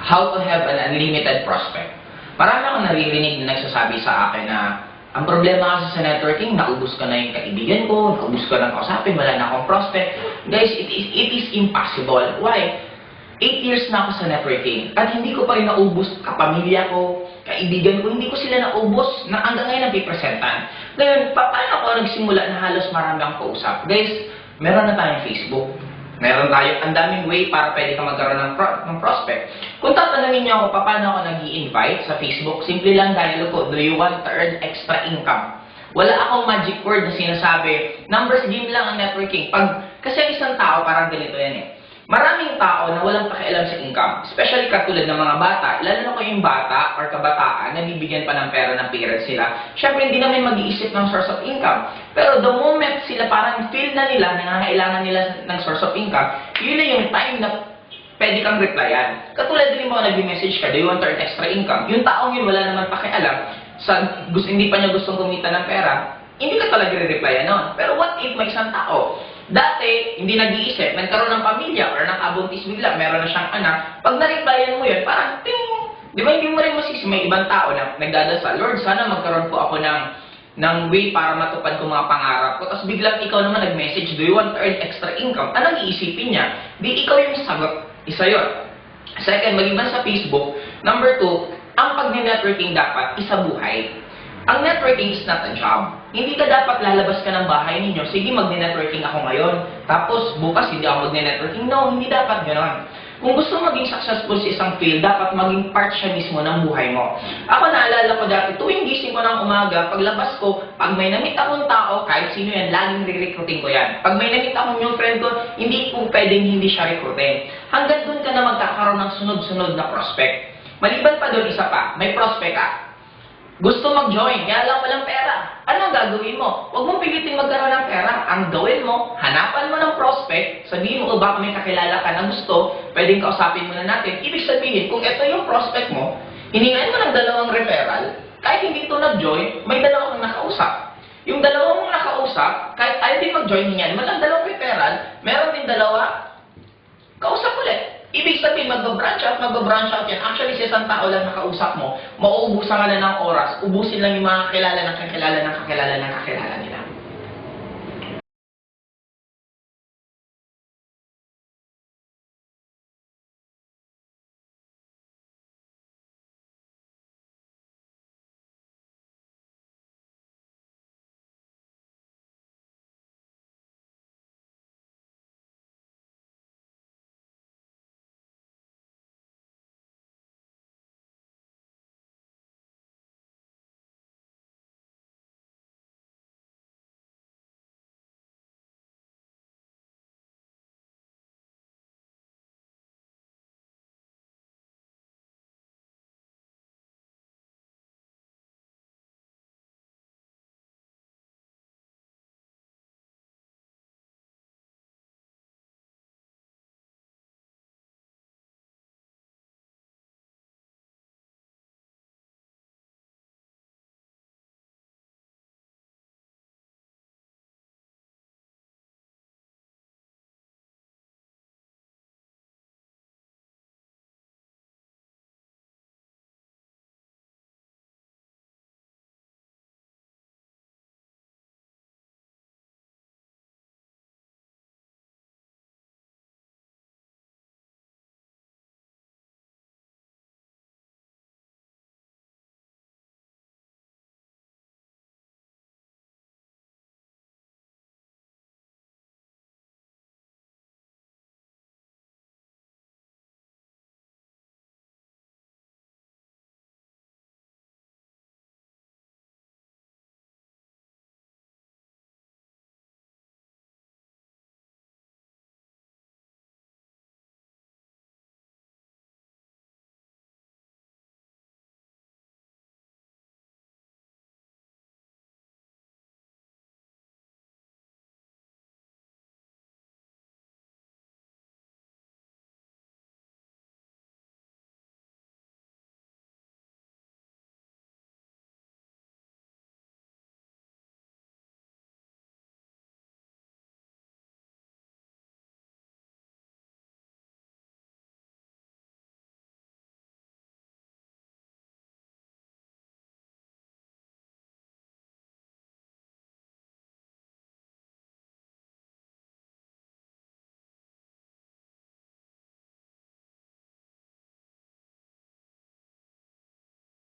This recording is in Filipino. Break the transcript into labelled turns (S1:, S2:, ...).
S1: how to have an unlimited prospect. Marami akong naririnig na nagsasabi sa akin na ang problema kasi sa networking, naubos ka na yung kaibigan ko, naubos ka ng kausapin, wala na akong prospect. Guys, it is impossible. Why? 8 years na ako sa networking at hindi ko pa rin naubos kapamilya ko, kaibigan ko, hindi ko sila naubos na hanggang ngayon napipresentan. Ngayon, paano ako nagsimula na halos marami akong kausap? Guys, meron na tayong Facebook. Meron tayo, ang daming way para pwede ka magkaroon ng prospect. Kung tatanungin niyo ako, paano ako nag-i-invite sa Facebook, simple lang dahil ko, do you want to earn extra income? Wala akong magic word na sinasabi, numbers game lang ang networking. Kasi isang tao, parang ganito yan eh. Maraming tao na walang pakialam sa income, especially katulad ng mga bata, lalo na kung yung bata or kabataan na bibigyan pa ng pera ng parents sila, syempre hindi naman mag-iisip ng source of income. Pero the moment sila parang feel na nila, nangangailangan nila ng source of income, yun na yung time na pwede kang replyan. Katulad din mo, nag-message ka, do you want to earn extra income? Yung taong yun wala naman pakialam, hindi pa niya gustong kumita ng pera, hindi ka talaga re-replyan nun. Pero what if may isang tao, dati, hindi nag-iisip, nagkaroon ng pamilya or nakabuntis bigla, meron na siyang anak, pag na-replyan mo yun, parang ting! Di ba hindi mo rin masisi, may ibang tao na nagdadasal, Lord, sana magkaroon po ako ng way para matupad ko mga pangarap ko. Tapos biglang ikaw naman nag-message, do you want to earn extra income? Anong iisipin niya? Di ikaw yung sagot. Isa yun. Second, mag-iba sa Facebook. Number 2, ang pag-networking dapat isa buhay. Ang networking is not a job. Hindi ka dapat lalabas ka ng bahay ninyo, sige magne-networking ako ngayon, tapos bukas hindi ako magne-networking. No, hindi dapat gano'n. Kung gusto maging successful sa isang field, dapat maging part siya mismo ng buhay mo. Ako naalala ko dati, tuwing gising ko ng umaga, paglabas ko, pag may namit akong tao, kahit sino yan, laging re-recruiting ko yan. Pag may namit akong yung friend ko, hindi po pwedeng hindi siya recruiting. Hanggang doon ka na magkakaroon ng sunod-sunod na prospect. Maliban pa doon, isa pa, may prospect ka. Gusto mag-join, kaya lang walang pera. Ano ang gagawin mo? Huwag mong pilitin magkaroon ng pera. Ang gawin mo, hanapan mo ng prospect, sabihin mo, baka may kakilala ka na gusto, pwedeng kausapin mo na natin. Ibig sabihin, kung ito yung prospect mo, hiningain mo ng 2 referral, kahit hindi ito nag-join, may 2 kang nakausap. Yung 2 mong nakausap, kahit ayaw din mag-join, hiningain mo ng 2 referral, meron din 2, kausap ulit. Ibig sabihin, mag-branch out yan. Actually, sa isang tao lang nakausap mo, mauubusan ka na ng oras, ubusin lang yung mga kakilala ng kakilala ng kakilala ng kakilala nila.